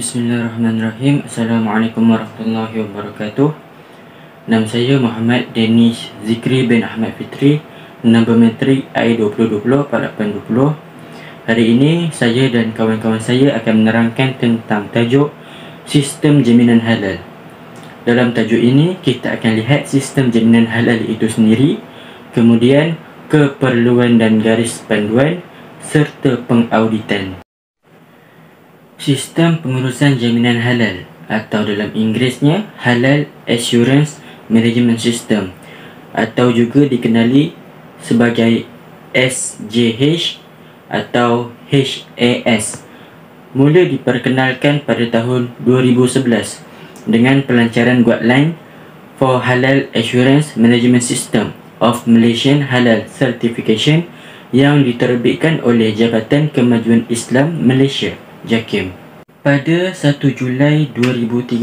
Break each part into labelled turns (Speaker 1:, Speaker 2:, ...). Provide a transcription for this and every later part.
Speaker 1: Bismillahirrahmanirrahim. Assalamualaikum warahmatullahi wabarakatuh. Nama saya Muhammad Danish Zikri bin Ahmad Fitri, nombor metrik I2020-4820. Hari ini saya dan kawan-kawan saya akan menerangkan tentang tajuk sistem jaminan halal. Dalam tajuk ini kita akan lihat sistem jaminan halal itu sendiri, kemudian keperluan dan garis panduan serta pengauditan. Sistem pengurusan jaminan halal atau dalam Inggerisnya Halal Assurance Management System atau juga dikenali sebagai SJH atau HAS mula diperkenalkan pada tahun 2011 dengan pelancaran guideline for Halal Assurance Management System of Malaysian Halal Certification yang diterbitkan oleh Jabatan Kemajuan Islam Malaysia JAKIM. Pada 1 Julai 2013,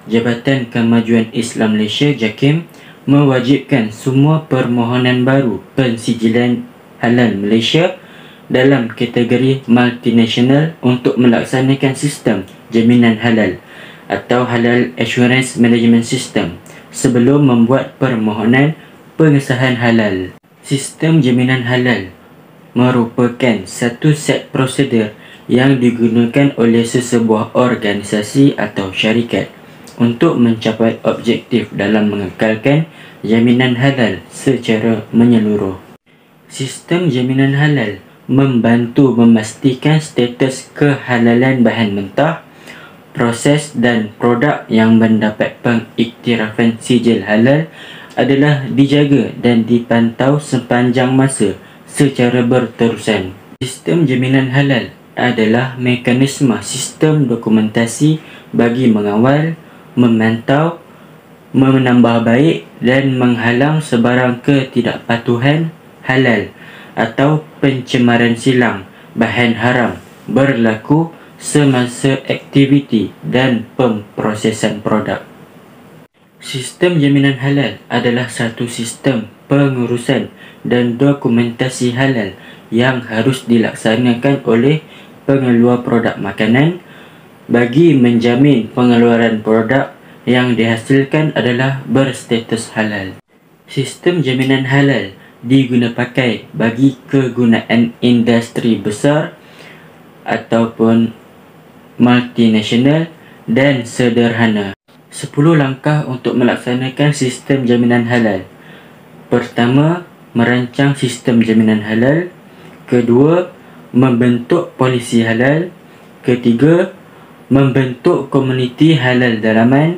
Speaker 1: Jabatan Kemajuan Islam Malaysia JAKIM mewajibkan semua permohonan baru pensijilan halal Malaysia dalam kategori multinasional untuk melaksanakan sistem jaminan halal atau Halal Assurance Management System sebelum membuat permohonan pengesahan halal. Sistem jaminan halal merupakan satu set prosedur yang digunakan oleh sesebuah organisasi atau syarikat untuk mencapai objektif dalam mengekalkan jaminan halal secara menyeluruh. Sistem jaminan halal membantu memastikan status kehalalan bahan mentah, proses dan produk yang mendapat pengiktirafan sijil halal adalah dijaga dan dipantau sepanjang masa secara berterusan. Sistem jaminan halal adalah mekanisme sistem dokumentasi bagi mengawal, memantau, menambah baik dan menghalang sebarang ketidakpatuhan halal atau pencemaran silang bahan haram berlaku semasa aktiviti dan pemprosesan produk. Sistem jaminan halal adalah satu sistem pengurusan dan dokumentasi halal yang harus dilaksanakan oleh pengeluar produk makanan bagi menjamin pengeluaran produk yang dihasilkan adalah berstatus halal. Sistem jaminan halal digunapakai bagi kegunaan industri besar ataupun multinasional dan sederhana. 10 langkah untuk melaksanakan sistem jaminan halal. Pertama, merancang sistem jaminan halal. Kedua, membentuk polisi halal. Ketiga, membentuk komuniti halal dalaman.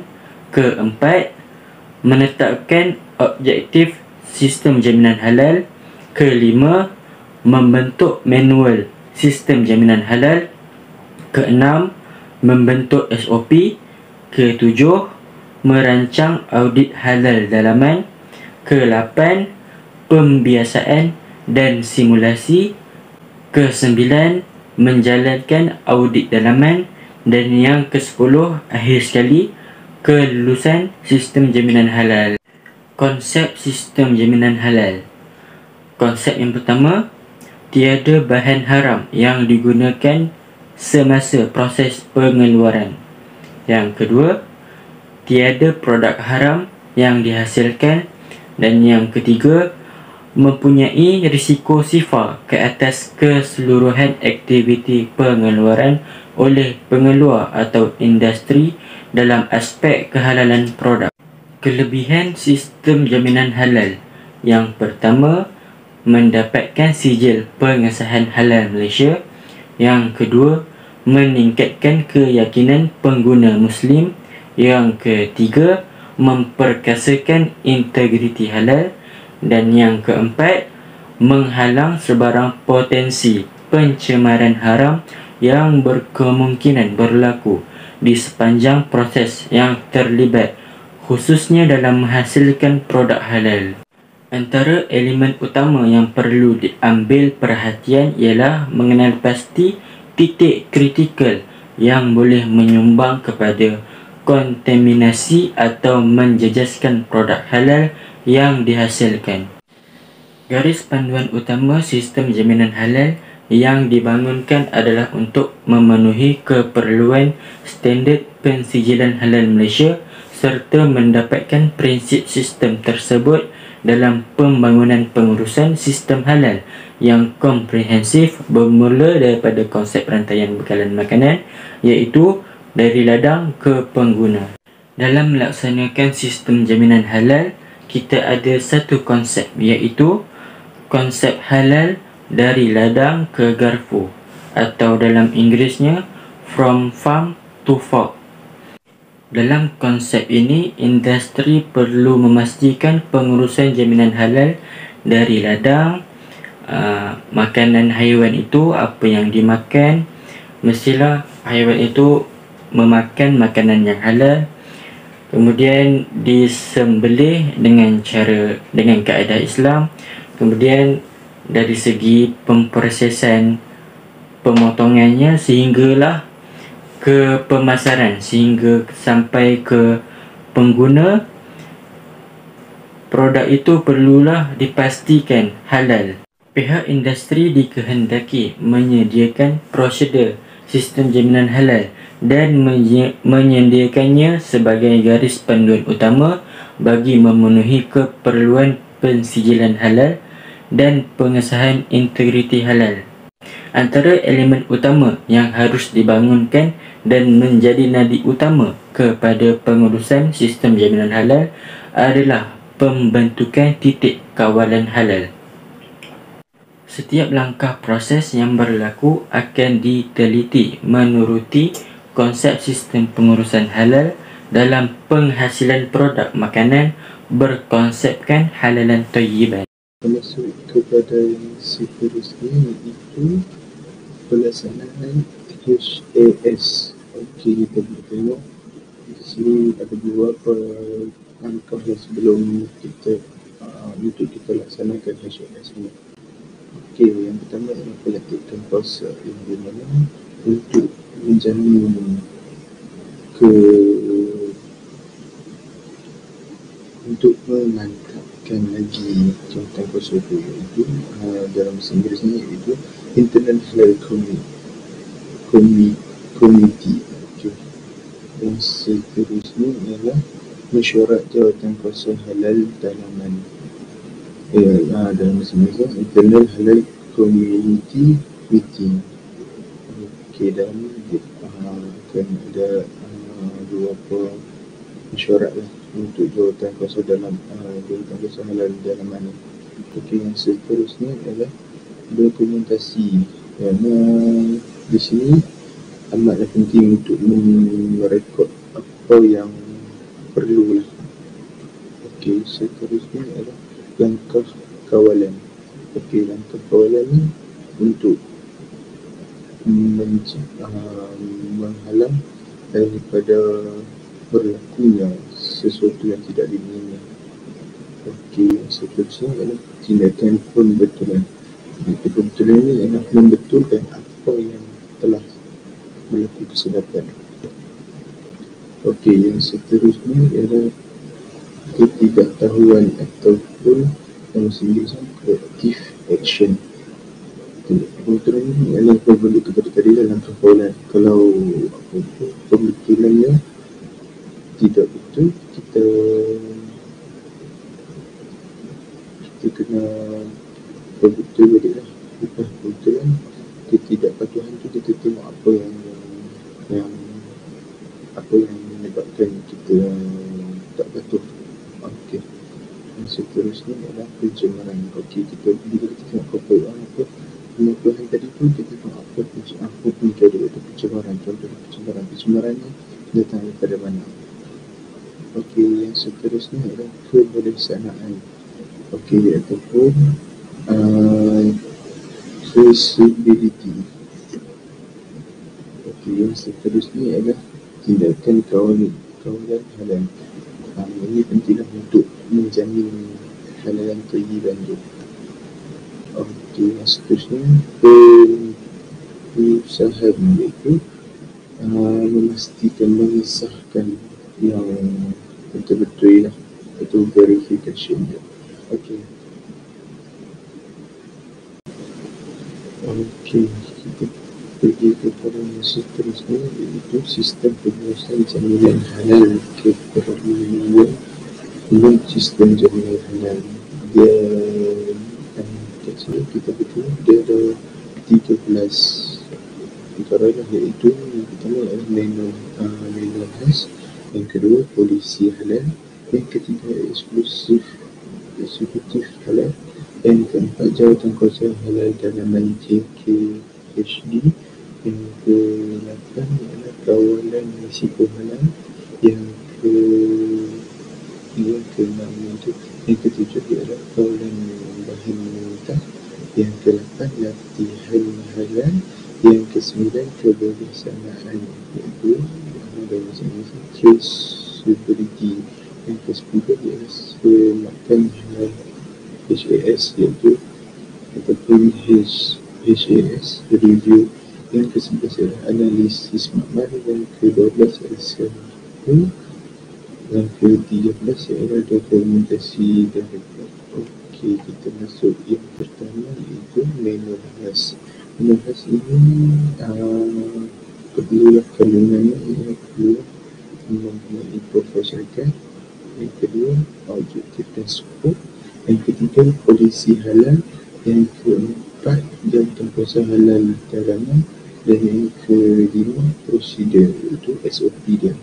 Speaker 1: Keempat, menetapkan objektif sistem jaminan halal. Kelima, membentuk manual sistem jaminan halal. Keenam, membentuk SOP. Ketujuh, merancang audit halal dalaman. Ke-8, pembiasaan dan simulasi. Ke-9, menjalankan audit dalaman. Dan yang ke-10, akhir sekali, kelulusan sistem jaminan halal. Konsep sistem jaminan halal. Konsep yang pertama, tiada bahan haram yang digunakan semasa proses pengeluaran. Yang kedua, tiada produk haram yang dihasilkan. Dan yang ketiga, mempunyai risiko sifar ke atas keseluruhan aktiviti pengeluaran oleh pengeluar atau industri dalam aspek kehalalan produk. Kelebihan sistem jaminan halal. Yang pertama, mendapatkan sijil pengesahan halal Malaysia. Yang kedua, meningkatkan keyakinan pengguna Muslim. Yang ketiga, memperkasakan integriti halal. Dan yang keempat, menghalang sebarang potensi pencemaran haram yang berkemungkinan berlaku di sepanjang proses yang terlibat, khususnya dalam menghasilkan produk halal. Antara elemen utama yang perlu diambil perhatian ialah mengenal pasti titik kritikal yang boleh menyumbang kepada kontaminasi atau menjejaskan produk halal yang dihasilkan. Garis panduan utama sistem jaminan halal yang dibangunkan adalah untuk memenuhi keperluan standard pensijilan halal Malaysia serta mendapatkan prinsip sistem tersebut dalam pembangunan pengurusan sistem halal yang komprehensif bermula daripada konsep rantaian bekalan makanan, iaitu dari ladang ke pengguna. Dalam melaksanakan sistem jaminan halal, kita ada satu konsep, iaitu konsep halal dari ladang ke garpu, atau dalam Inggerisnya from farm to fork. Dalam konsep ini, industri perlu memastikan pengurusan jaminan halal dari ladang. Makanan haiwan itu, apa yang dimakan, mestilah haiwan itu memakan makanan yang halal, kemudian disembelih dengan kaedah Islam. Kemudian dari segi pemprosesan pemotongannya sehinggalah ke pemasaran, sehingga sampai ke pengguna, produk itu perlulah dipastikan halal. Pihak industri dikehendaki menyediakan prosedur sistem jaminan halal dan menyediakannya sebagai garis panduan utama bagi memenuhi keperluan pensijilan halal dan pengesahan integriti halal. Antara elemen utama yang harus dibangunkan dan menjadi nadi utama kepada pengurusan sistem jaminan halal adalah pembentukan titik kawalan halal. Setiap langkah proses yang berlaku akan diteliti menuruti konsep sistem pengurusan halal dalam penghasilan produk makanan berkonsepkan halalan thayyiban.
Speaker 2: Masuk kepada yang seterusnya, iaitu pelaksanaan HAS. Okey, kita boleh tengok di sini ada beberapa langkah yang sebelum kita untuk kita laksanakan HAS ini. Okey, yang pertama adalah pelatihan kuasa, yang di mana untuk menjamin untuk mengangkatkan lagi jawatan kuasa itu, iaitu dalam bahasa Inggerisnya iaitu Internal Halal Committee. Okay. Yang seterusnya ialah mesyuarat jawatan kuasa halal dalaman. Dalam bahasa Inggerisnya Internal Halal Community Meeting. Okey, dan akan ada beberapa mesyuarat lah untuk jawatan kuasa halal dalaman. Okey, yang seterusnya adalah dokumentasi, kerana di sini amatlah penting untuk merekod apa yang perlu lah. Okey, seterusnya adalah langkah kawalan. Okey, langkah kawalan ni untuk menghalang daripada berlakunya sesuatu yang tidak diinginkan. Okey, yang seterusnya adalah tindakan pembetulan. Pembetulan ini adalah membetulkan apa yang telah berlaku kesilapan. Okey, yang seterusnya adalah ketidaktahuan ataupun dalam bahasa Inggerisnya corrective action. Pembetulan ini adalah berbalik kepada tadi dalam kawalan. Kalau pembetulannya tidak betul, kita kena betul balik lah. Lepas pembetulan, ketidakpatuhan tu kita tengok apa yang menyebabkan kita tak patuh. Okey, yang seterusnya adalah pencemaran. Okey, bila kita tengok apa pembetulan tadi tu, kita tengok apa punca dia itu pencemaran. Contohnya pencemarannya datang daripada mana. Okey, yang seterusnya adalah kebijaksanaan. Okey, ataupun traceability. Okey, yang seterusnya adalah tindakan kawalan halal. Ini pentinglah untuk menjamin halalan thayyiban tu. Okey, yang seterusnya pengusahaan, iaitu memastikan, mengesahkan yang betul-betul lah, itu verification dia. Okey. Okey, kita pergi kepada yang seterusnya, iaitu sistem pengurusan jaminan halal keperluan sistem jaminan halal. Dia kat sini kita betul dia ada 13 antaranya, iaitu yang pertama adalah manual khas, yang kedua polisi halal, yang ketiga eksekutif halal, yang keempat jawatan kuasa halal dalaman JKHD, yang ke-8 adalah kawalan risiko halal, yang ke-6 itu, yang ke-7 ialah kawalan bahan mentah, yang ke-8 latihan halal, yang ke-9 kebersamaan, iaitu traceability, yang ke-10 ialah semakan halal HAS, iaitu ataupun HAS review, yang ke-11 adalah analisis makmal, yang ke-12 adalah sahu, yang ke-13 ialah dokumentasi dan rekod. Okey, kita masuk yang pertama, iaitu manual khas. Manual khas ini perlulah kandungannya ialah perlu mempunyai profil syarikat, yang kedua objektif dan skop, yang ketiga polisi halal, yang keempat jawatan kuasa halal dalaman, dan yang kelima prosedur, iaitu SOP dia.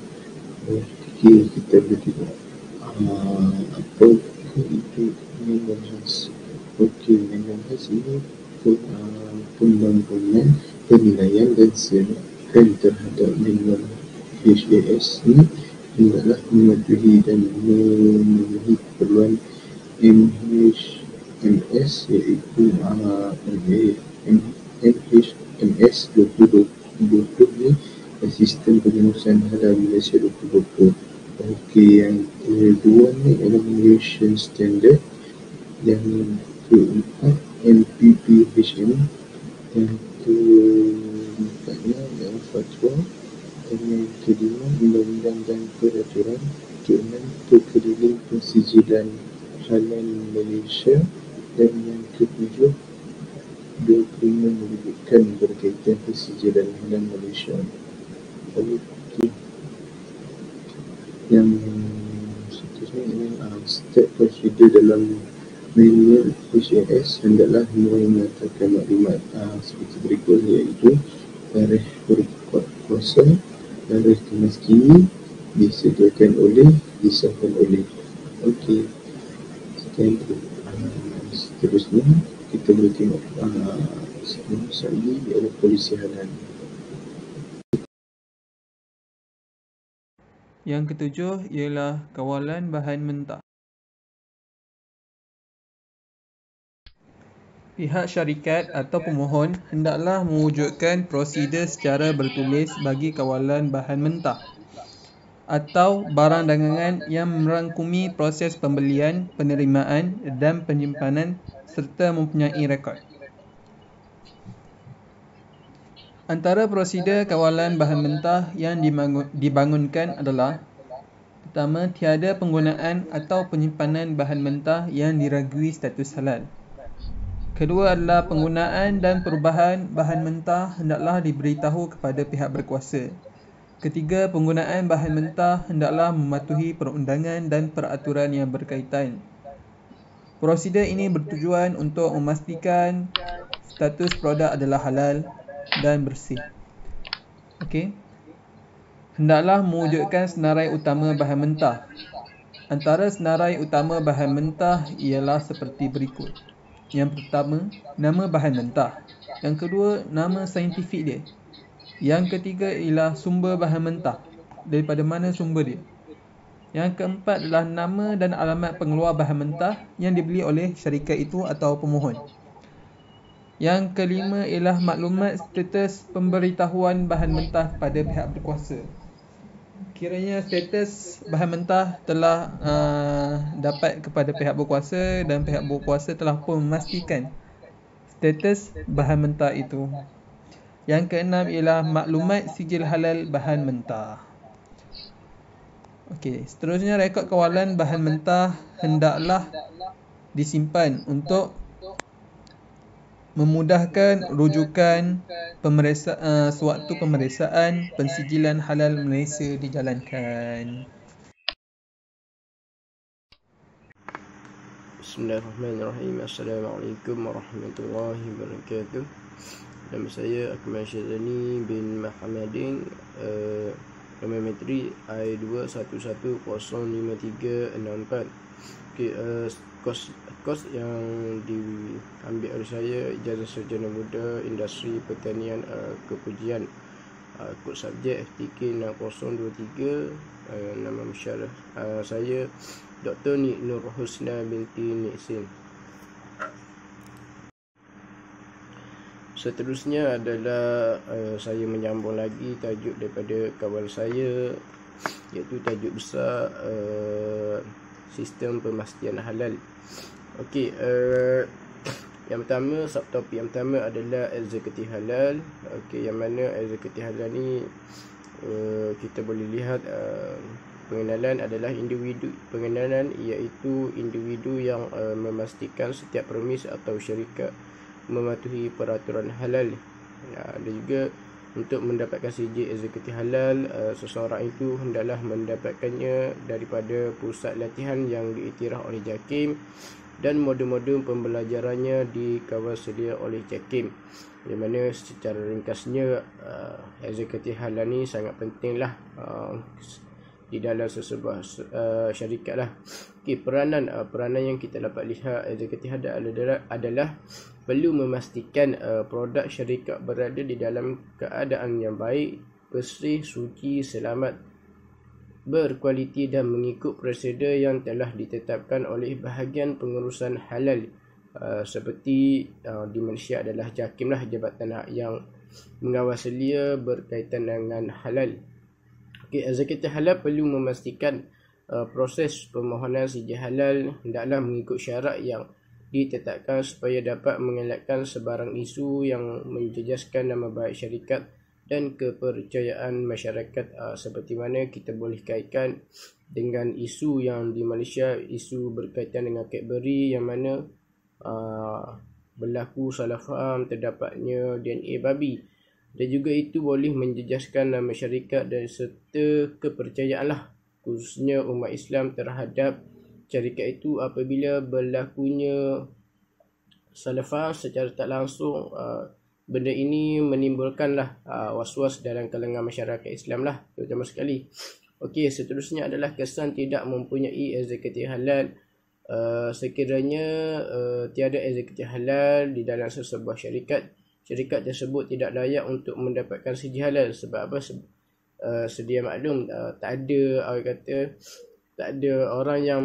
Speaker 2: Okey, kita boleh tengok apa itu manual khas. Okey, manual khas ini pembangunan, penilaian dan senakan terhadap manual HAS ini hendaklah mematuhi dan memenuhi keperluan MHMS, iaitu MHMS 2020 ni, Sistem Pengurusan Halal Malaysia 2020. Okey, yang kedua ni adalah Malaysian Standard, yang keempat MPPHM, yang keempatnya adalah fatwa, dan yang kelima undang-undang dan peraturan, keenam Perkeliling Pensijilan Halal Malaysia, dan yang ketujuh dokumen menyebutkan berkaitan pensijilan halal Malaysia. Okey, yang seterusnya ialah step prosedur dalam manual HAS hendaklah menyatakan maklumat seperti berikut, iaitu tarikh berkuat kuasa, tarikh kemaskini, disediakan oleh, disahkan oleh. Okey, seterusnya kita boleh tengok lagi ialah polisi halal.
Speaker 3: Yang ketujuh ialah kawalan bahan mentah. Pihak syarikat atau pemohon hendaklah mewujudkan prosedur secara bertulis bagi kawalan bahan mentah atau barang dagangan yang merangkumi proses pembelian, penerimaan dan penyimpanan serta mempunyai rekod. Antara prosedur kawalan bahan mentah yang dibangunkan adalah: pertama, tiada penggunaan atau penyimpanan bahan mentah yang diragui status halal. Kedua adalah penggunaan dan perubahan bahan mentah hendaklah diberitahu kepada pihak berkuasa. Ketiga, penggunaan bahan mentah hendaklah mematuhi perundangan dan peraturan yang berkaitan. Prosedur ini bertujuan untuk memastikan status produk adalah halal dan bersih. Okey. Hendaklah mewujudkan senarai utama bahan mentah. Antara senarai utama bahan mentah ialah seperti berikut. Yang pertama, nama bahan mentah. Yang kedua, nama saintifik dia. Yang ketiga ialah sumber bahan mentah. Daripada mana sumber dia. Yang keempat adalah nama dan alamat pengeluar bahan mentah yang dibeli oleh syarikat itu atau pemohon. Yang kelima ialah maklumat status pemberitahuan bahan mentah kepada pihak berkuasa. Kiranya status bahan mentah telah dapat kepada pihak berkuasa dan pihak berkuasa telah pun memastikan status bahan mentah itu. Yang keenam ialah maklumat sijil halal bahan mentah. Okey, seterusnya rekod kawalan bahan mentah hendaklah disimpan untuk memudahkan rujukan sewaktu pemeriksaan pensijilan halal Malaysia dijalankan.
Speaker 4: Bismillahirrahmanirrahim. Assalamualaikum warahmatullahi wabarakatuh. Nama saya Akmal Syazani bin Muhammadin, Geometri I2110534. Okey, kos yang diambil oleh saya Ijazah Sarjana Muda Industri Pertanian Kepujian. Kod subjek FTK 6023. Nama masyarakat saya Dr. Nik Nur Husna binti Niksin. Seterusnya adalah saya menyambung lagi tajuk daripada kawan saya, iaitu tajuk besar sistem pemastian halal. Okey, yang pertama, subtopik yang pertama adalah eksekutif halal. Okey, yang mana eksekutif halal ni kita boleh lihat pengenalan adalah pengenalan iaitu individu yang memastikan setiap permis atau syarikat mematuhi peraturan halal. Dan juga untuk mendapatkan sijil eksekutif halal, seseorang itu hendaklah mendapatkannya daripada pusat latihan yang diiktiraf oleh JAKIM dan modul-modul pembelajarannya dikawasedia oleh JAKIM. Di mana secara ringkasnya eksekutif halal ni sangat pentinglah di dalam sesebuah syarikat lah. Okay, peranan yang kita dapat lihat eksekutif halal adalah perlu memastikan produk syarikat berada di dalam keadaan yang baik, bersih, suci, selamat, berkualiti dan mengikut prosedur yang telah ditetapkan oleh bahagian pengurusan halal. Seperti di Malaysia adalah JAKIM lah, jabatan yang mengawasi berkaitan dengan halal. Okay, eksekutif halal perlu memastikan proses permohonan sijil halal hendaklah mengikut syarat yang ditetapkan supaya dapat mengelakkan sebarang isu yang menjejaskan nama baik syarikat dan kepercayaan masyarakat. Seperti mana kita boleh kaitkan dengan isu yang di Malaysia, isu berkaitan dengan Cadbury yang mana berlaku salah faham terdapatnya DNA babi, dan juga itu boleh menjejaskan nama syarikat dan serta kepercayaan lah, khususnya umat Islam terhadap syarikat itu apabila berlakunya salah faham secara tak langsung. Benda ini menimbulkanlah was-was dalam kalangan masyarakat Islam lah, terutama sekali. Okey, seterusnya adalah kesan tidak mempunyai eksekutif halal. Sekiranya tiada eksekutif halal di dalam sesebuah syarikat tersebut tidak layak untuk mendapatkan sijil halal. Sebab apa? Sedia maklum, tak ada orang yang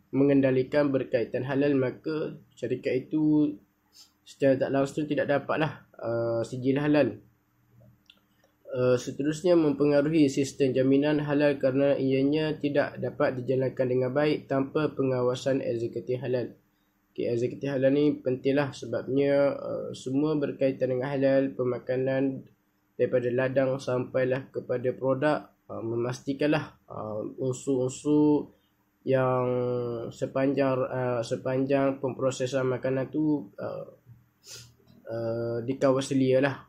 Speaker 4: mengendalikan berkaitan halal, maka syarikat itu secara tak langsung tidak dapatlah sijil halal. Seterusnya mempengaruhi sistem jaminan halal kerana ianya tidak dapat dijalankan dengan baik tanpa pengawasan eksekutif halal. Okay, eksekutif halal ni pentinglah sebabnya semua berkaitan dengan halal, pemakanan daripada ladang sampailah kepada produk, memastikanlah unsur-unsur yang sepanjang pemprosesan makanan tu dikawal lah.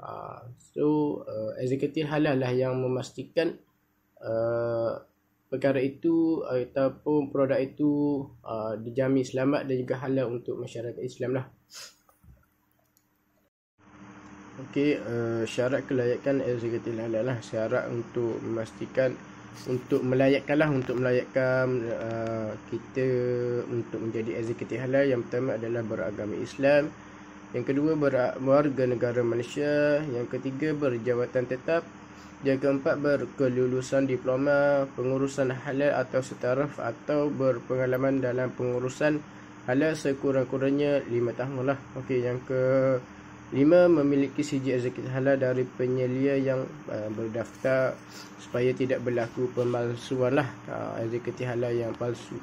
Speaker 4: Eksekutif halal lah yang memastikan perkara itu ataupun produk itu dijamin selamat dan juga halal untuk masyarakat Islam lah. Okey, syarat kelayakan eksekutif halal lah. Syarat untuk memastikan, untuk melayakkan kita untuk menjadi eksekutif halal. Yang pertama adalah beragama Islam, yang kedua berwarga negara Malaysia, yang ketiga berjawatan tetap, yang keempat berkelulusan diploma pengurusan halal atau setaraf atau berpengalaman dalam pengurusan halal sekurang-kurangnya 5 tahun lah. Okey, yang kelima memiliki sijil eksekutif halal dari penyelia yang berdaftar supaya tidak berlaku pemalsuan lah, eksekutif halal yang palsu.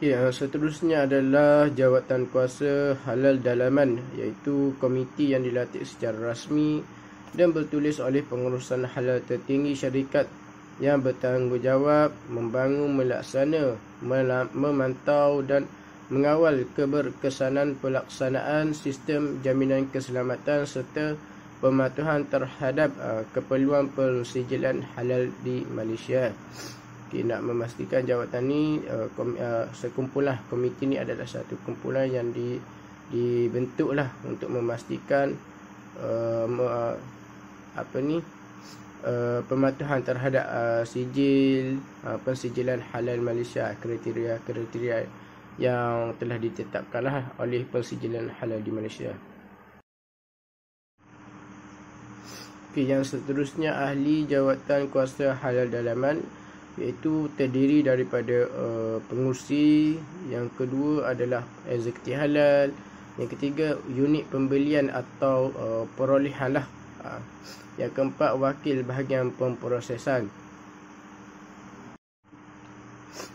Speaker 4: Okay, seterusnya adalah jawatan kuasa halal dalaman, iaitu komiti yang dilatih secara rasmi dan bertulis oleh pengurusan halal tertinggi syarikat yang bertanggungjawab membangun, melaksana, memantau dan mengawal keberkesanan pelaksanaan sistem jaminan keselamatan serta pematuhan terhadap keperluan pensijilan halal di Malaysia. Okay, nak memastikan jawatan ni sekumpulan komiti ni adalah satu kumpulan yang dibentuklah untuk memastikan pematuhan terhadap sijil pensijilan halal Malaysia, kriteria yang telah ditetapkanlah oleh pensijilan halal di Malaysia. Okay, yang seterusnya ahli jawatan kuasa halal dalaman, iaitu terdiri daripada pengurusi, yang kedua adalah eksekutif halal, yang ketiga unit pembelian atau perolehan lah, yang keempat wakil bahagian pemprosesan.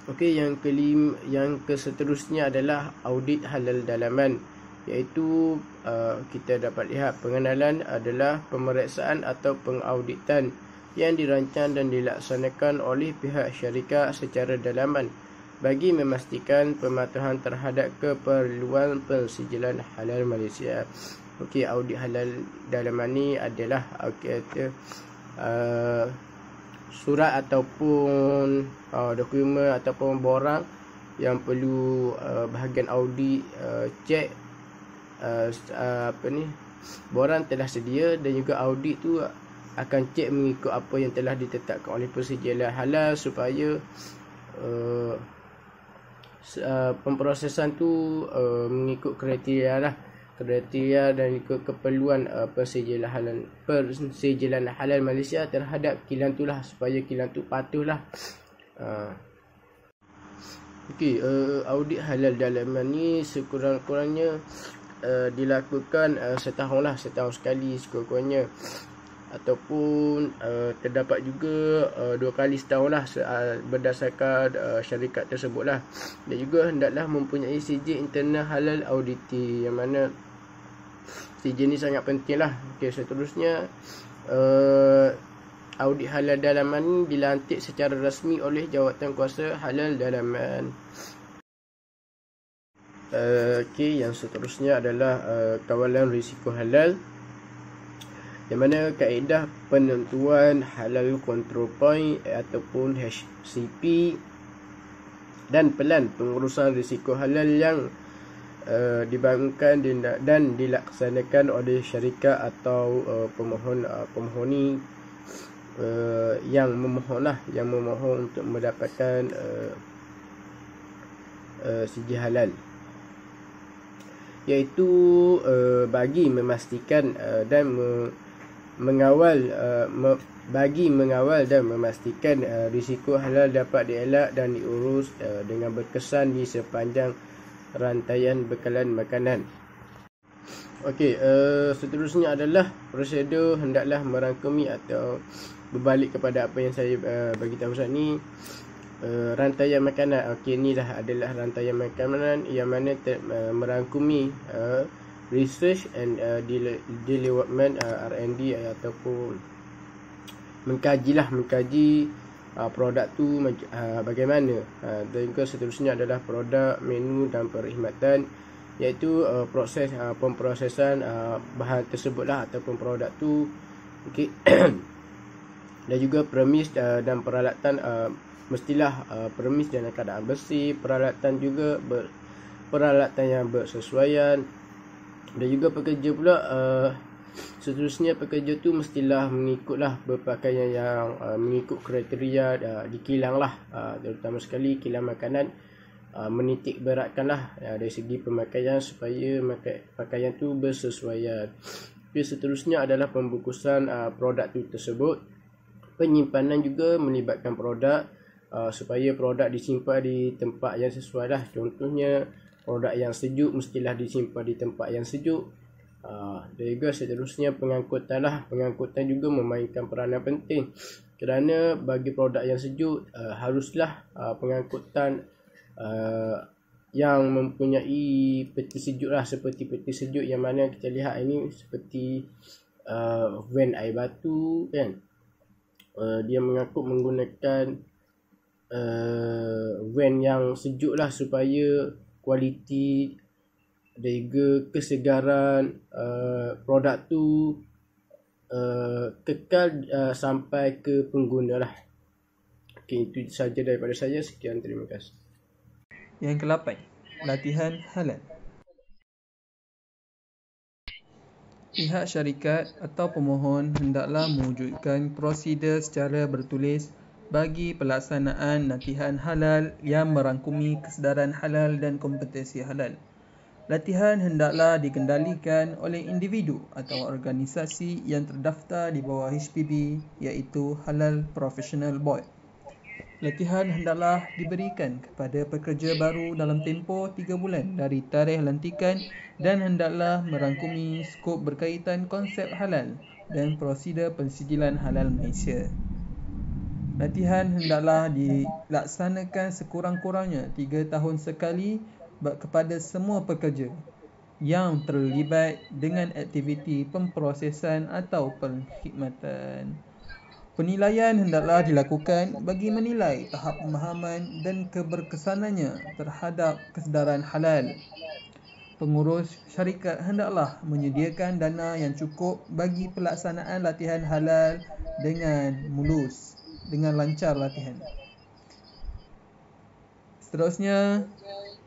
Speaker 4: Okey, yang keseterusnya adalah audit halal dalaman, iaitu kita dapat lihat pengenalan adalah pemeriksaan atau pengauditan yang dirancang dan dilaksanakan oleh pihak syarikat secara dalaman bagi memastikan pematuhan terhadap keperluan pensijilan halal Malaysia. Okey, audit halal dalaman ni adalah surat ataupun dokumen ataupun borang yang perlu bahagian audit cek borang telah sedia, dan juga audit tu akan cek mengikut apa yang telah ditetapkan oleh pensijilan halal supaya pemprosesan tu mengikut kriteria dan ikut keperluan pensijilan halal Malaysia terhadap kilang tu lah, supaya kilang tu patuhlah. Okey, audit halal dalaman ni sekurang-kurangnya dilakukan setahun sekali sekurang-kurangnya, ataupun terdapat juga 2 kali setahun lah berdasarkan syarikat tersebut lah. Dan juga hendaklah mempunyai sijil internal halal auditi, yang mana sijil ni sangat penting lah. Okey, seterusnya audit halal dalaman ni dilantik secara rasmi oleh jawatan kuasa halal dalaman. Okey, yang seterusnya adalah kawalan risiko halal, yang mana kaedah penentuan halal control point ataupun HCP dan pelan pengurusan risiko halal yang dibangunkan dan dilaksanakan oleh syarikat atau pemohoni yang memohon untuk mendapatkan sijil halal, iaitu bagi memastikan dan mengawal dan memastikan risiko halal dapat dielak dan diurus dengan berkesan di sepanjang rantaian bekalan makanan. Okey, seterusnya adalah prosedur hendaklah merangkumi atau berbalik kepada apa yang saya bagi tahu saat ni. Rantaian makanan. Okey, inilah adalah rantaian makanan yang mana merangkumi research and development, R&D, ataupun mengkaji produk tu bagaimana. Dan juga seterusnya adalah produk, menu dan perkhidmatan, iaitu proses pemprosesan bahan tersebutlah ataupun produk tu. Okey. Dan juga premis dan peralatan, mestilah premis dalam keadaan bersih, peralatan juga peralatan yang bersesuaian. Dan juga pekerja pula, seterusnya pekerja tu mestilah mengikutlah berpakaian yang mengikut kriteria di kilang lah, terutama sekali kilang makanan, menitik beratkanlah dari segi pemakaian supaya pakaian tu bersesuaian. Jadi seterusnya adalah pembungkusan produk tu tersebut. Penyimpanan juga melibatkan produk supaya produk disimpan di tempat yang sesuai lah. Contohnya produk yang sejuk mestilah disimpan di tempat yang sejuk. Dan juga seterusnya pengangkutan lah. Pengangkutan juga memainkan peranan penting, kerana bagi produk yang sejuk haruslah pengangkutan yang mempunyai peti sejuk lah, seperti peti sejuk yang mana kita lihat ini seperti van air batu kan. Dia mengangkut menggunakan van yang sejuk lah, supaya kualiti dan juga kesegaran produk tu kekal sampai ke pengguna lah. Okey, itu saja daripada saya. Sekian, terima kasih.
Speaker 3: Yang ke-8, latihan halal. Pihak syarikat atau pemohon hendaklah mewujudkan prosedur secara bertulis bagi pelaksanaan latihan halal yang merangkumi kesedaran halal dan kompetensi halal. Latihan hendaklah dikendalikan oleh individu atau organisasi yang terdaftar di bawah HPB, iaitu Halal Professional Board. Latihan hendaklah diberikan kepada pekerja baru dalam tempoh 3 bulan dari tarikh lantikan dan hendaklah merangkumi skop berkaitan konsep halal dan prosedur pensijilan halal Malaysia. Latihan hendaklah dilaksanakan sekurang-kurangnya 3 tahun sekali kepada semua pekerja yang terlibat dengan aktiviti pemprosesan atau perkhidmatan. Penilaian hendaklah dilakukan bagi menilai tahap pemahaman dan keberkesanannya terhadap kesedaran halal. Pengurus syarikat hendaklah menyediakan dana yang cukup bagi pelaksanaan latihan halal dengan mulus, dengan lancar latihan. Seterusnya,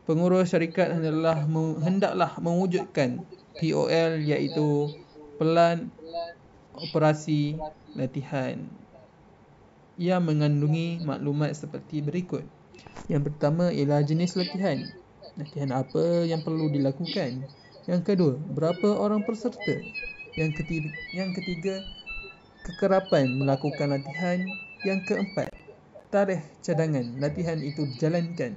Speaker 3: pengurus syarikat hendaklah mewujudkan POL, iaitu Pelan Operasi Latihan, yang mengandungi maklumat seperti berikut. Yang pertama ialah jenis latihan. Latihan apa yang perlu dilakukan? Yang kedua, berapa orang peserta? Yang ketiga, kekerapan melakukan latihan. Yang keempat, tarikh cadangan latihan itu dijalankan.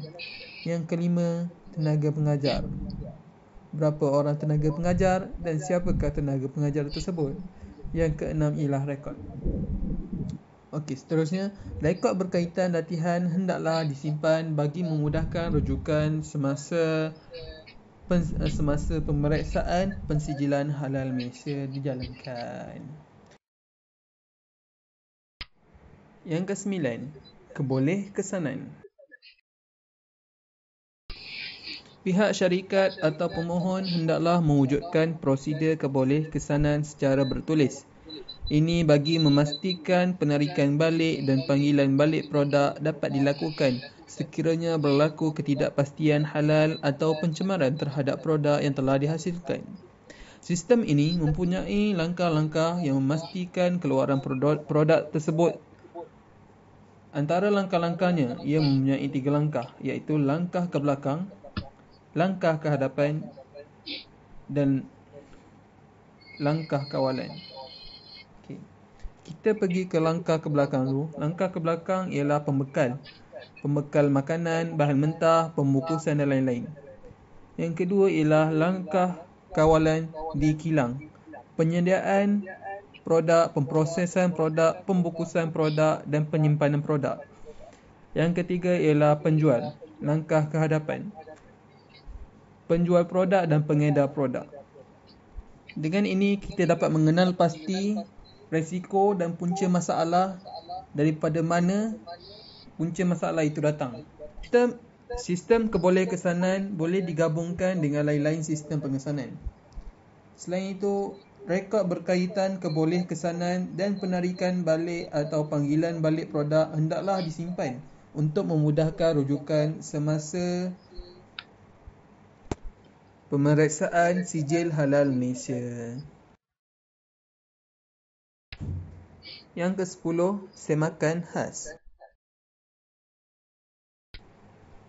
Speaker 3: Yang kelima, tenaga pengajar. Berapa orang tenaga pengajar dan siapakah tenaga pengajar tersebut? Yang keenam ialah rekod. Okey, seterusnya, rekod berkaitan latihan hendaklah disimpan bagi memudahkan rujukan semasa pemeriksaan pensijilan halal Malaysia dijalankan. Yang ke-9, kebolehkesanan. Pihak syarikat atau pemohon hendaklah mewujudkan prosedur kebolehkesanan secara bertulis. Ini bagi memastikan penarikan balik dan panggilan balik produk dapat dilakukan sekiranya berlaku ketidakpastian halal atau pencemaran terhadap produk yang telah dihasilkan. Sistem ini mempunyai langkah-langkah yang memastikan keluaran produk tersebut. Antara langkah-langkahnya, ia mempunyai 3 langkah, iaitu langkah ke belakang, langkah ke hadapan dan langkah kawalan. Okay. Kita pergi ke langkah ke belakang dulu. Langkah ke belakang ialah pembekal makanan, bahan mentah, pembungkusan dan lain-lain. Yang kedua ialah langkah kawalan di kilang. Penyediaan produk, pemprosesan produk, pembungkusan produk dan penyimpanan produk. Yang ketiga ialah penjual. Langkah ke hadapan, penjual produk dan pengedar produk. Dengan ini kita dapat mengenal pasti risiko dan punca masalah daripada mana punca masalah itu datang. Sistem kebolehkesanan boleh digabungkan dengan lain-lain sistem pengesanan. Selain itu, rekod berkaitan kebolehkesanan dan penarikan balik atau panggilan balik produk hendaklah disimpan untuk memudahkan rujukan semasa pemeriksaan sijil halal Malaysia. Yang ke-10, semakan khas.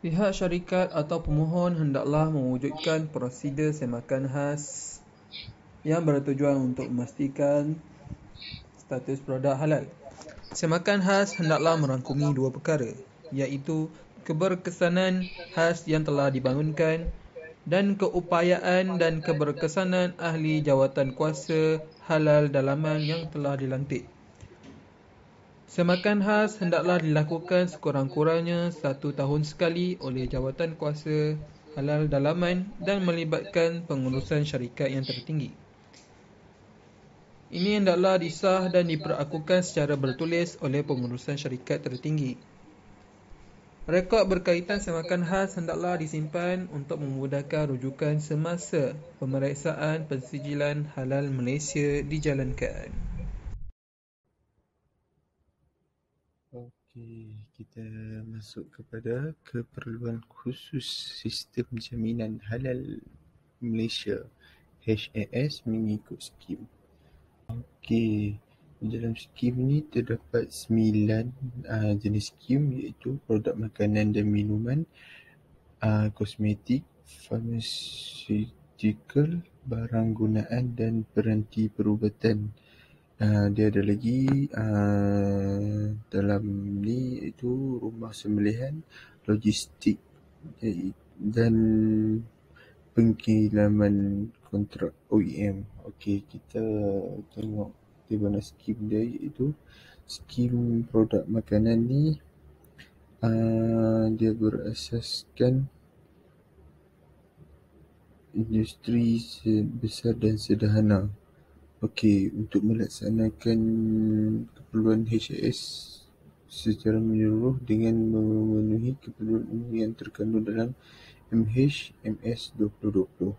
Speaker 3: Pihak syarikat atau pemohon hendaklah mewujudkan prosedur semakan khas yang bertujuan untuk memastikan status produk halal. Semakan khas hendaklah merangkumi 2 perkara, iaitu keberkesanan khas yang telah dibangunkan dan keupayaan dan keberkesanan ahli jawatan kuasa halal dalaman yang telah dilantik. Semakan khas hendaklah dilakukan sekurang-kurangnya 1 tahun sekali oleh jawatan kuasa halal dalaman dan melibatkan pengurusan syarikat yang tertinggi. Ini hendaklah disah dan diperakukan secara bertulis oleh pengurusan syarikat tertinggi. Rekod berkaitan semakan khas hendaklah disimpan untuk memudahkan rujukan semasa pemeriksaan pensijilan halal Malaysia dijalankan.
Speaker 2: Okey, kita masuk kepada keperluan khusus Sistem Jaminan Halal Malaysia HAS mengikut skim. Okey, dalam skim ni terdapat 9 jenis skim, iaitu produk makanan dan minuman, kosmetik, farmaceutical, barang gunaan dan peranti perubatan. Dia ada lagi dalam ni iaitu rumah sembelihan, logistik dan pengkilaman kontrak OEM. Okey, kita tengok di mana skim dia, iaitu skim produk makanan ni dia berasaskan industri besar dan sederhana. Okey, untuk melaksanakan keperluan HAS secara menyeluruh dengan memenuhi keperluan umum yang terkandung dalam MH/MS 2020.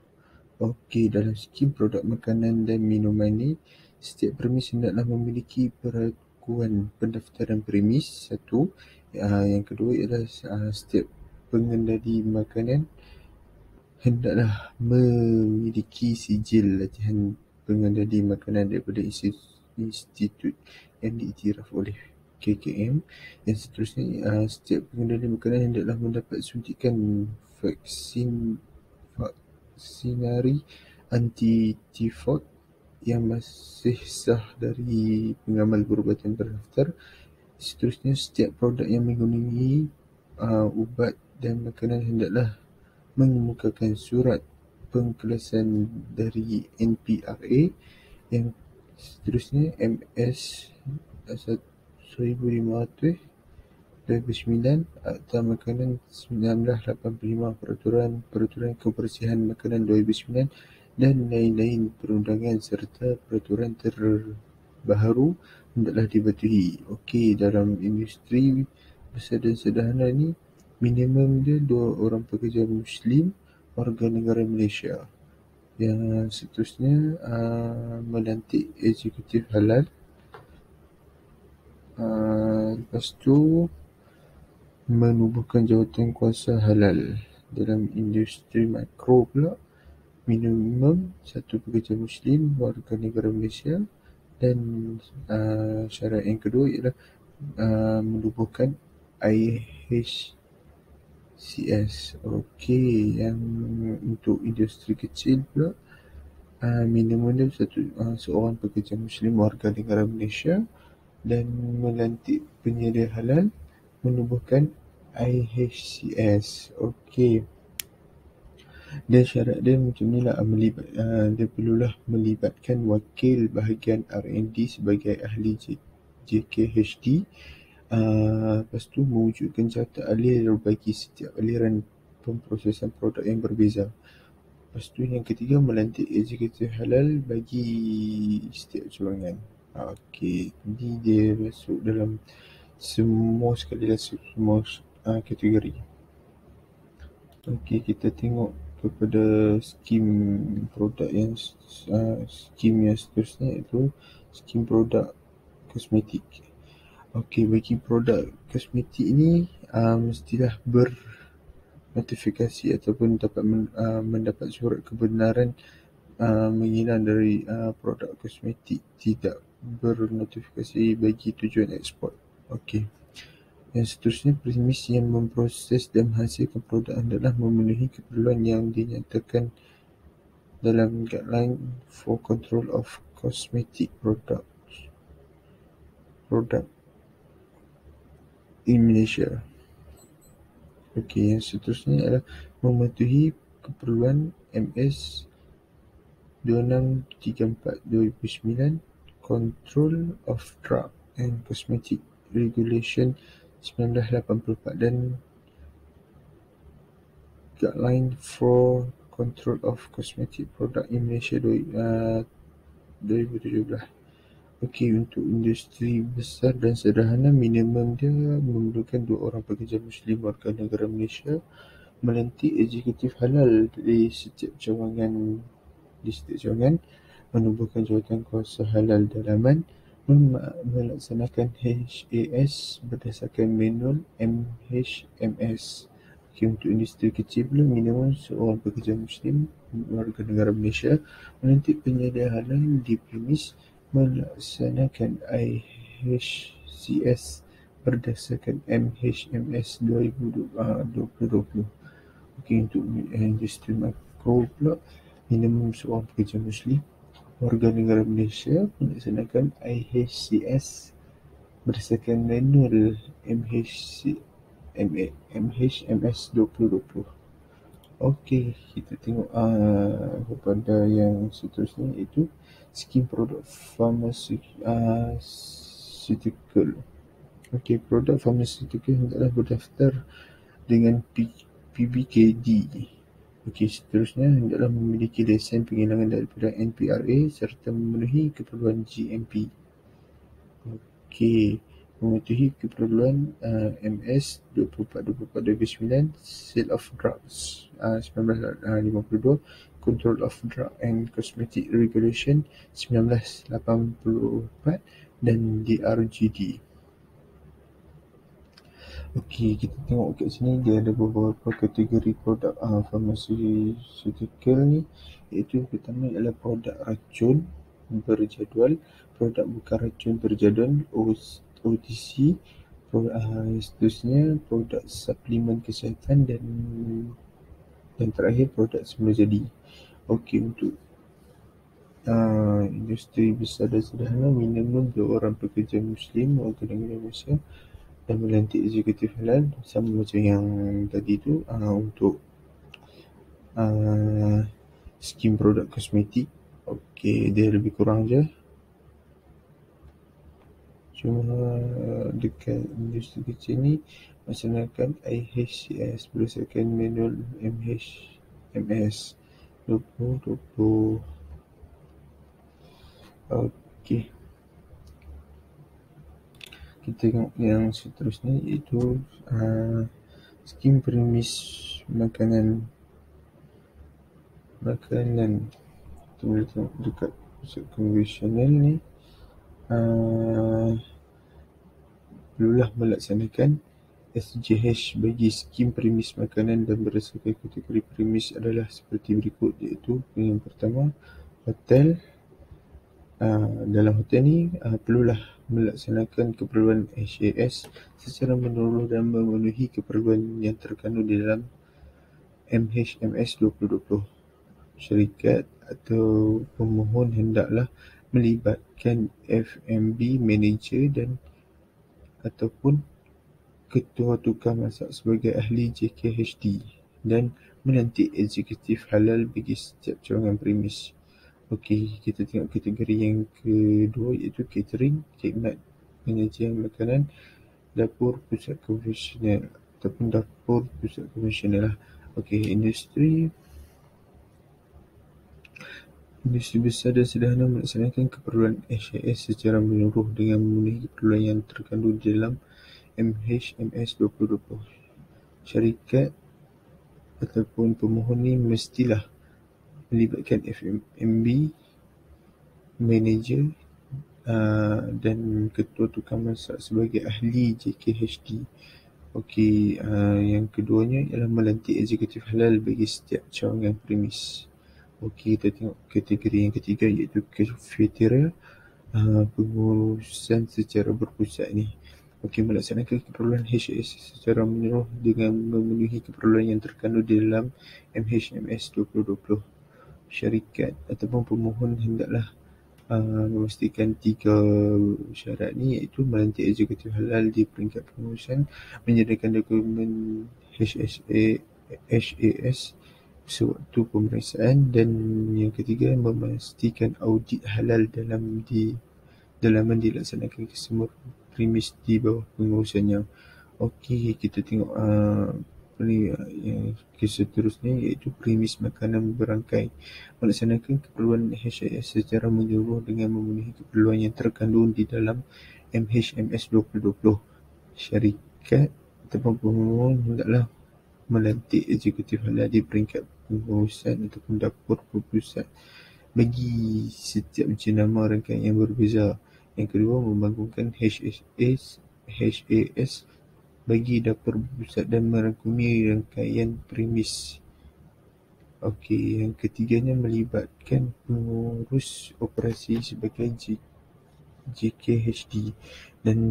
Speaker 2: Okey, dalam skim produk makanan dan minuman ni, setiap premis hendaklah memiliki perlakuan pendaftaran premis, satu. Yang kedua ialah setiap pengendali makanan hendaklah memiliki sijil latihan pengendali makanan daripada institut yang diiktiraf oleh KKM. Yang seterusnya, setiap pengendali makanan hendaklah mendapat suntikan vaksinari anti-tifod yang masih sah dari pengamal perubatan berdaftar. Seterusnya, setiap produk yang menggunakan ubat dan makanan hendaklah mengemukakan surat pengkelasan dari NPRA. Yang seterusnya, MS 1500 2009, Akta Makanan 1985, Peraturan Kebersihan Makanan 2009 dan lain-lain perundangan serta peraturan terbaru hendaklah dipatuhi. Okey, dalam industri besar dan sederhana ni, minimum dia 2 orang pekerja Muslim warga negara Malaysia. Yang seterusnya, melantik eksekutif halal. Lepas tu, menubuhkan jawatan kuasa halal. Dalam industri mikro pula, minimum 1 pekerja Muslim warga negara Malaysia. Dan syarat yang kedua ialah menubuhkan IHCS. Okey, yang untuk industri kecil pula, minimum dia seorang pekerja Muslim warga negara Malaysia dan melantik penyedia halal, menubuhkan IHCS. Okey. Dan syarat dia macam ni lah, dia perlulah melibatkan wakil bahagian R&D sebagai ahli JKHD. Lepas tu, mewujudkan carta alir bagi setiap aliran pemprosesan produk yang berbeza. Lepas tu, yang ketiga, melantik eksekutif halal bagi setiap cawangan. Okey, ni dia masuk dalam semua kategori. Okey, kita tengok kepada skim produk yang seterusnya, iaitu skim produk kosmetik. Okey, bagi produk kosmetik ni mestilah bernotifikasi ataupun mendapat surat kebenaran mengilang dari produk kosmetik tidak bernotifikasi bagi tujuan ekspor. Okey. Yang seterusnya, premis yang memproses dan menghasilkan produk hendaklah memenuhi keperluan yang dinyatakan dalam Guideline for Control of Cosmetic Products in Malaysia. Okey, yang seterusnya adalah mematuhi keperluan MS 2634/2009 Control of Drug and Cosmetic Regulation 1984 dan Guideline for Control of Cosmetic Products in Malaysia 2017. Okey, untuk industri besar dan sederhana, minimum dia memerlukan 2 orang pekerja Muslim warga negara Malaysia, melantik eksekutif halal di setiap cawangan, menubuhkan jawatan kuasa halal dalaman, melaksanakan HAS berdasarkan manual MHMS. Okey, untuk industri kecil pula, minimum seorang pekerja Muslim warga negara Malaysia, melantik penyedia halal di premis, melaksanakan IHCS berdasarkan MHMS 2020. Okey, untuk industri makro pula, minimum seorang pekerja Muslim warga negara Malaysia melaksanakan IHCS berdasarkan manual MHMS 2020. Okey, kita tengok kepada yang seterusnya, iaitu skim produk pharmaceutical. Okey, produk pharmaceutical hendaklah berdaftar dengan PBKD. Okey, seterusnya hendaklah memiliki lesen pengilangan daripada NPRA serta memenuhi keperluan GMP. Okey, mematuhi keperluan MS 24/24/2009, Sale of Drugs 1952, Control of Drug and Cosmetic Regulation 1984 dan DRGD. Okey, kita tengok kat sini dia ada beberapa kategori produk pharmaceutical ni, iaitu pertama ialah produk racun berjadual, produk bukan racun berjadual OTC, seterusnya produk suplemen kesihatan dan terakhir produk semula jadi. Okey, untuk industri besar dan sederhana, minimum 2 orang pekerja Muslim warga negara Malaysia dan melantik eksekutif halal, sama macam yang tadi tu. Untuk skim produk kosmetik, okey, dia lebih kurang je. Cuma dekat industri kecil ni, melaksanakan IHCS berdasarkan manual MHMS 2020. Okey, kita tengok yang seterusnya, iaitu skim premis makanan. Kita boleh tengok dekat pusat konvensional ni, perlulah melaksanakan SJH bagi skim premis makanan dan berdasarkan kategori premis adalah seperti berikut, iaitu yang pertama, hotel. Dalam hotel ni perlulah melaksanakan keperluan HAS secara menyeluruh dan memenuhi keperluan yang terkandung di dalam MHMS 2020. Syarikat atau pemohon hendaklah melibatkan F&B manager dan ataupun ketua tukang masak sebagai ahli JKHD dan melantik eksekutif halal bagi setiap cawangan premis. Okey, kita tengok kategori yang kedua, iaitu catering, khidmat penyajian makanan, dapur pusat konvensional ataupun dapur pusat konvensional lah. Okey, industri besar dan sederhana melaksanakan keperluan HAS secara menyeluruh dengan memenuhi keperluan yang terkandung di dalam MHMS 2020. Syarikat ataupun pemohon ni mestilah melibatkan F&B manager dan ketua tukang masak sebagai ahli JKHD. Okey, yang keduanya ialah melantik eksekutif halal bagi setiap cawangan premis. Okey, kita tengok kategori yang ketiga, iaitu cafeteria, pengurusan secara berpusat ni. Okey, melaksanakan keperluan HAS secara menyeluruh dengan memenuhi keperluan yang terkandung di dalam MHMS 2020. Syarikat ataupun pemohon hendaklah memastikan 3 syarat ni, iaitu melantik eksekutif halal di peringkat pengurusan, menyediakan dokumen HAS sewaktu pemeriksaan, dan yang ketiga, memastikan audit halal dalaman dilaksanakan ke semua premis di bawah pengurusannya. Okey, kita tengok Seterusnya iaitu premis makanan berangkai. Melaksanakan keperluan HIS secara menyeluruh dengan memenuhi keperluan yang terkandung di dalam MHMS 2020. Syarikat ataupun pengurusan hendaklah melantik eksekutif halal di peringkat pengurusan ataupun dapur berpusat bagi setiap jenama rangkaian yang berbeza. Yang kedua, membangunkan HAS bagi dapur berpusat dan merangkumi rangkaian premis. Okey, yang ketiganya melibatkan pengurus operasi sebagai JKHD. Dan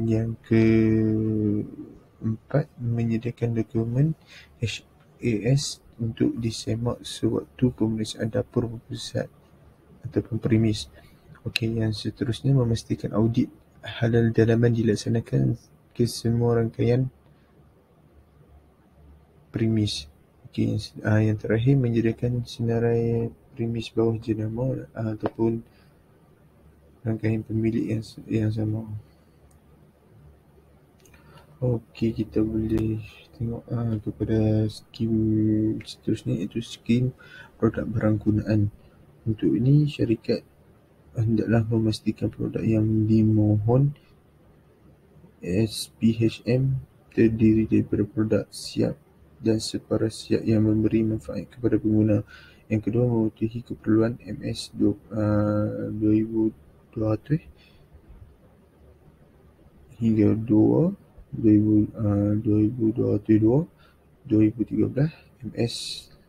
Speaker 2: yang keempat, menyediakan dokumen HAS untuk disemak sewaktu pemeriksaan dapur berpusat ataupun premis. Okey, yang seterusnya memastikan audit halal dalaman dilaksanakan ke semua rangkaian premis. Okey, yang terakhir menyediakan senarai premis bawah jenama ataupun rangkaian pemilik yang sama. Okey, kita boleh tengok kepada skim seterusnya, iaitu skim produk barang gunaan. Untuk ini, syarikat hendaklah memastikan produk yang dimohon SPHM terdiri daripada produk siap dan separa siap yang memberi manfaat kepada pengguna. Yang kedua, mematuhi keperluan MS 2200 hingga 2202, 2013, MS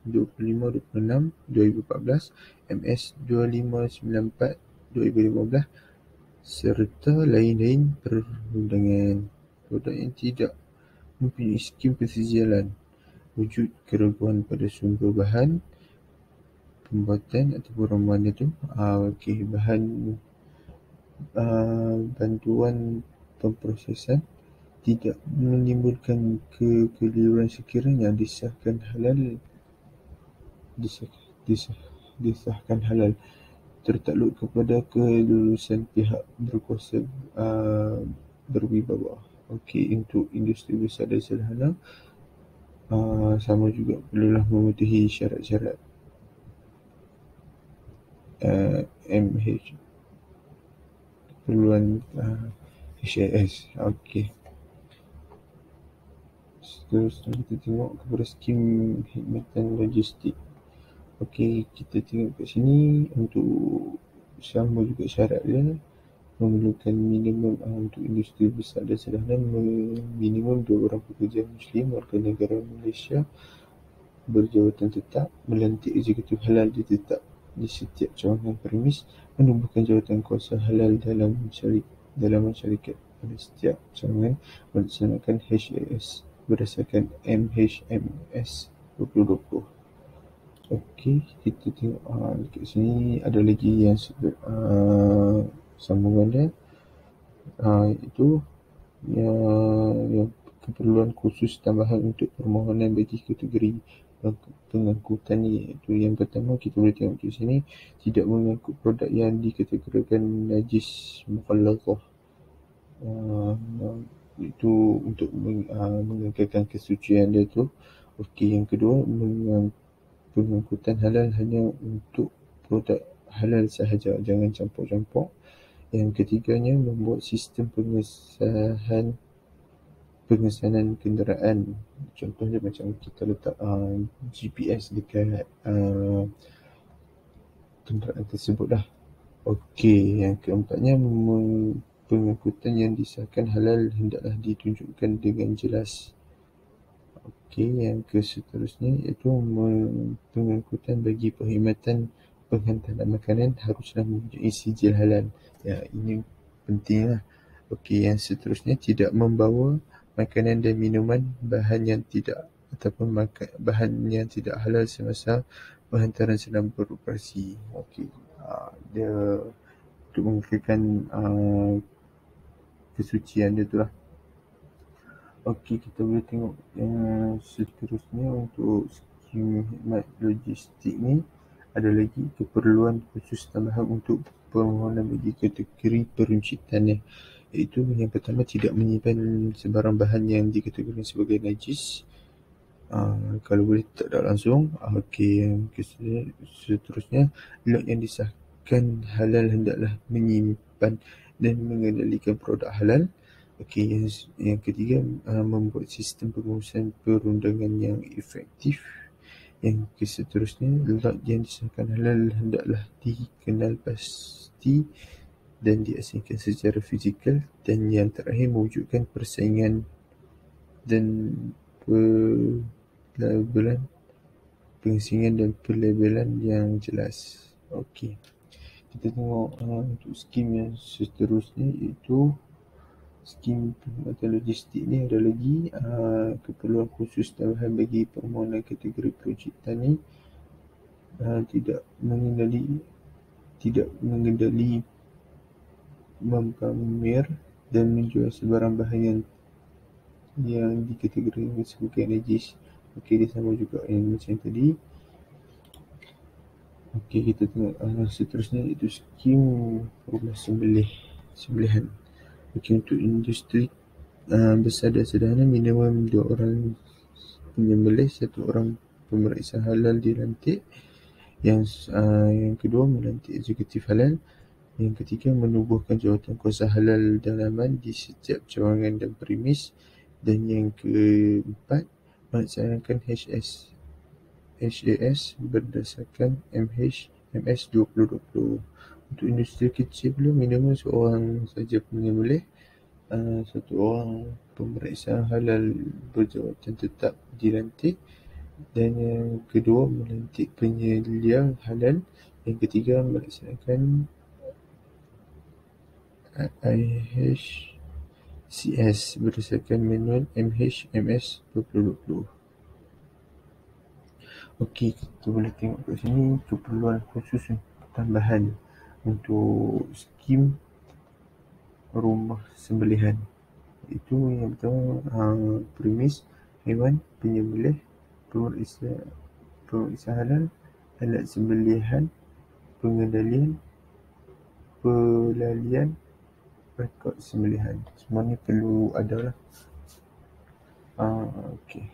Speaker 2: 2526, 2014, MS 2594, 2015 serta lain-lain perundangan. Produk yang tidak mempunyai skim persediaan, wujud keraguan pada sumber bahan pembuatan ataupun ramuan itu. Bahan bantuan pemprosesan tidak menimbulkan kekeliruan sekiranya disahkan halal, tertakluk kepada kelulusan pihak berkuasa berwibawa. Okey, untuk industri besar dan sederhana sama juga perlulah mematuhi syarat-syarat MH keperluan HIS. Okey. Seterusnya kita tengok kepada skim khidmatan logistik. Okey, kita tengok kat sini untuk sama juga syarat dia, memerlukan minimum untuk industri besar dan sederhana minimum 2 orang pekerja Muslim warga negara Malaysia berjawatan tetap, melantik eksekutif halal ditetap di setiap cawangan premis, menubuhkan jawatan kuasa halal dalam syarikat pada setiap cawangan, melaksanakan HIS berdasarkan MHMS 2020. Okey, kita tengok dekat sini ada lagi yang sambungan dia, iaitu yang keperluan khusus tambahan untuk permohonan bagi kategori pengangkutan ni, iaitu yang pertama kita boleh tengok di sini, tidak mengangkut produk yang dikategorikan najis mughalladah. Itu untuk mengekalkan kesucian dia tu. Okey, yang kedua, pengangkutan halal hanya untuk produk halal sahaja, jangan campur-campur. Yang ketiganya, membuat sistem pengesanan kenderaan. Contohnya macam kita letak GPS dekat kenderaan tersebut lah. Okey, yang keempatnya, pengangkutan yang disahkan halal hendaklah ditunjukkan dengan jelas. Okey, yang seterusnya iaitu pengangkutan bagi perkhidmatan penghantaran makanan haruslah mempunyai sijil halal. Ya, ini pentinglah. Okey, yang seterusnya, tidak membawa makanan dan minuman bahan yang tidak halal semasa penghantaran sedang beroperasi. Okey, dia untuk mengekalkan kesucian dia tu lah. Okey, kita boleh tengok yang seterusnya untuk skim khidmat logistik ni. Ada lagi keperluan khusus tambahan untuk permohonan bagi kategori peruncitannya, iaitu yang pertama, tidak menyimpan sebarang bahan yang dikategorikan sebagai najis. Kalau boleh tak langsung. Okey, yang seterusnya, lot yang disahkan halal hendaklah menyimpan dan mengendalikan produk halal. Okey, yang ketiga, membuat sistem pengurusan perundangan yang efektif. Yang seterusnya, lot yang disahkan halal hendaklah dikenal pasti dan diasingkan secara fizikal. Dan yang terakhir, mewujudkan persaingan dan pengasingan dan pelabelan yang jelas. Okey, kita tengok untuk skim yang seterusnya, iaitu skim perkhidmatan logistik ni ada lagi keperluan khusus tambahan bagi permohonan kategori projek tani, tidak mengendali mempamer dan menjual sebarang bahan yang dikategorikan sebagai najis. Okey, dia sama juga yang macam tadi. Okey, kita tengok seterusnya, iaitu skim rumah sembelihan. Okey, untuk industri besar dan sederhana, minimum 2 orang penyembelih, 1 orang pemeriksa halal dilantik. Yang kedua, melantik eksekutif halal. Yang ketiga, menubuhkan jawatan kuasa halal dalaman di setiap cawangan dan premis. Dan yang keempat, melaksanakan HAS berdasarkan MS 2020. Untuk industri kecil pula, minimum seorang saja penyembelih, 1 orang pemeriksa halal berjawatan tetap dilantik. Dan yang kedua, melantik penyelia halal. Yang ketiga, melaksanakan IHCS berdasarkan manual MH/MS 2020. Okey, kita boleh tengok kat sini keperluan khusus tambahan untuk skim rumah sembelihan. Itu yang pertama, premis, haiwan, penyembelih, pemeriksa halal, alat sembelihan, pengendalian, pelalian, rekod sembelihan. Semua ni perlu ada lah. Okey.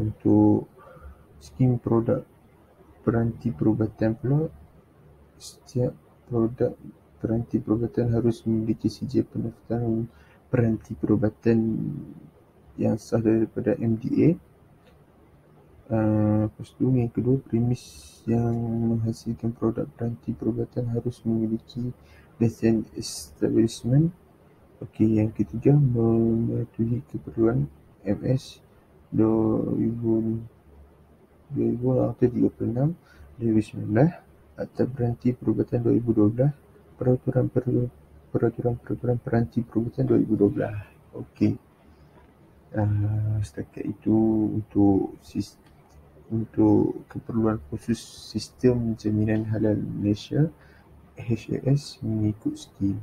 Speaker 2: Untuk skim produk peranti perubatan pula, setiap produk peranti perubatan harus memiliki sijil pendaftaran peranti perubatan yang sah daripada MDA. Lepas tu, yang kedua, premis yang menghasilkan produk peranti perubatan harus memiliki lesen establishment. Okey, yang ketiga, mematuhi keperluan MS 2036, 2019, Akta Peranti Perubatan 2012, Peraturan Peranti Perubatan 2012. Okey. Setakat itu untuk keperluan khusus Sistem Jaminan Halal Malaysia HAS mengikut skim.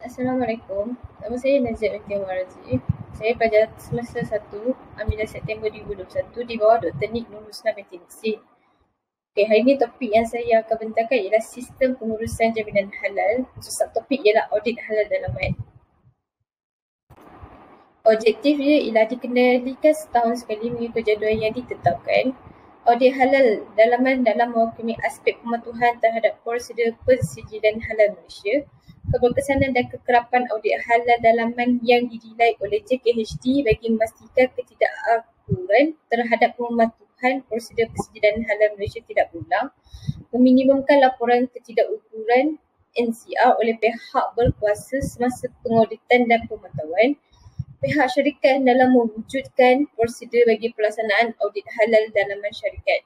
Speaker 5: Assalamualaikum. Nama saya Nazir binti Maraji. Saya pelajar semester 1 ambilan September 2021 di bawah Dr. Nik Nur Husna binti Nuksin. Okay, hari ini topik yang saya akan bentangkan ialah sistem pengurusan jaminan halal. Untuk subtopik ialah audit halal dalaman. Objektif dia ialah dikendalikan setahun sekali mengikut jadual yang ditetapkan. Audit halal dalaman dalam mewakili aspek pematuhan terhadap prosedur pensijilan halal Malaysia, keberkesanan dan kekerapan audit halal dalaman yang dinilai oleh JKHD bagi memastikan ketidakakuran terhadap pematuhan prosedur pensijilan halal Malaysia tidak berulang, meminimumkan laporan ketidakukuran NCR oleh pihak berkuasa semasa pengauditan dan pemantauan, pihak syarikat dalam mewujudkan prosedur bagi pelaksanaan audit halal dalaman syarikat.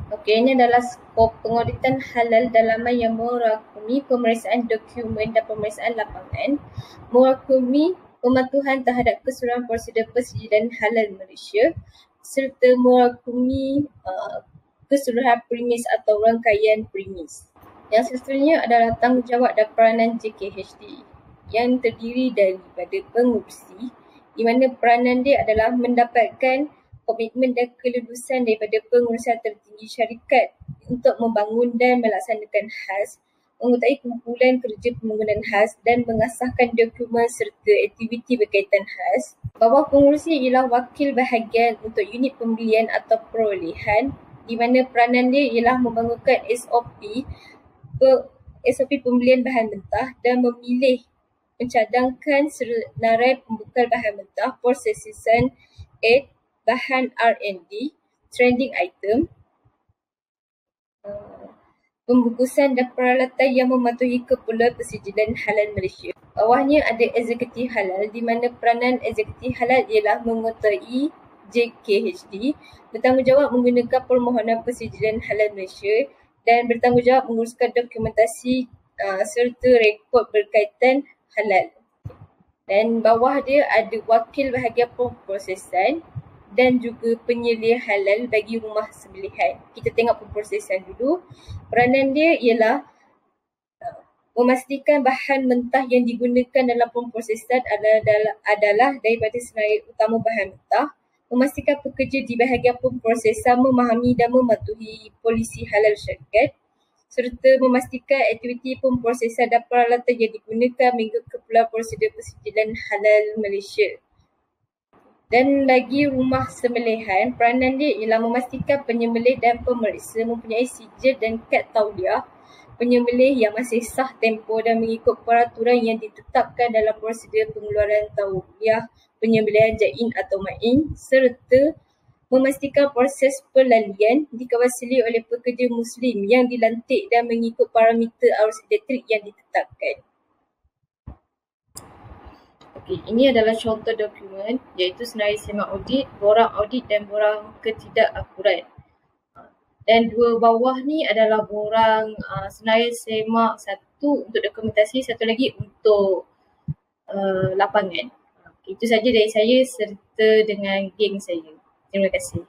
Speaker 5: Okey, ini adalah skop pengauditan halal dalaman yang merakumi pemeriksaan dokumen dan pemeriksaan lapangan, merakumi pematuhan terhadap keseluruhan prosedur pensijilan halal Malaysia, serta merakumi keseluruhan premis atau rangkaian premis. Yang seterusnya adalah tanggungjawab dan peranan JKHD yang terdiri daripada pengurusi, di mana peranan dia adalah mendapatkan komitmen dan kelulusan daripada pengurusan tertinggi syarikat untuk membangun dan melaksanakan HAS, mengutai kumpulan kerja pembangunan khas dan mengasahkan dokumen serta aktiviti berkaitan khas. Bawah pengurusi ialah wakil bahagian untuk unit pembelian atau perolehan, di mana peranan dia ialah membangunkan SOP pembelian bahan mentah dan mencadangkan senarai pembekal bahan mentah, processing aid, bahan R&D, trending item, pembungkusan dan peralatan yang mematuhi keperluan persijilan halal Malaysia. Bawahnya ada eksekutif halal, di mana peranan eksekutif halal ialah mengetuai JKHD, bertanggungjawab menggunakan permohonan persijilan halal Malaysia dan bertanggungjawab menguruskan dokumentasi serta rekod berkaitan halal. Dan bawah dia ada wakil bahagian pemprosesan dan juga penyelidik halal bagi rumah sembelihan. Kita tengok pemprosesan dulu. Peranan dia ialah memastikan bahan mentah yang digunakan dalam pemprosesan adalah daripada senarai utama bahan mentah, memastikan pekerja di bahagian pemprosesan memahami dan mematuhi polisi halal syarikat, serta memastikan aktiviti pemprosesan dan peralatan yang digunakan mengikut keperluan prosedur persijilan halal Malaysia. Dan bagi rumah sembelihan, peranan dia ialah memastikan penyembelih dan pemeriksa mempunyai sijil dan kad tauliah penyembelih yang masih sah tempoh dan mengikut peraturan yang ditetapkan dalam prosedur pengeluaran tauliah penyembelihan jain atau main, serta memastikan proses pelalian dikawasi oleh pekerja Muslim yang dilantik dan mengikut parameter arus elektrik yang ditetapkan. Okey, ini adalah contoh dokumen iaitu senarai semak audit, borang audit dan borang ketidakakurat. Dan dua bawah ni adalah borang senarai semak, satu untuk dokumentasi, satu lagi untuk lapangan. Itu saja dari saya serta dengan geng saya. Terima kasih.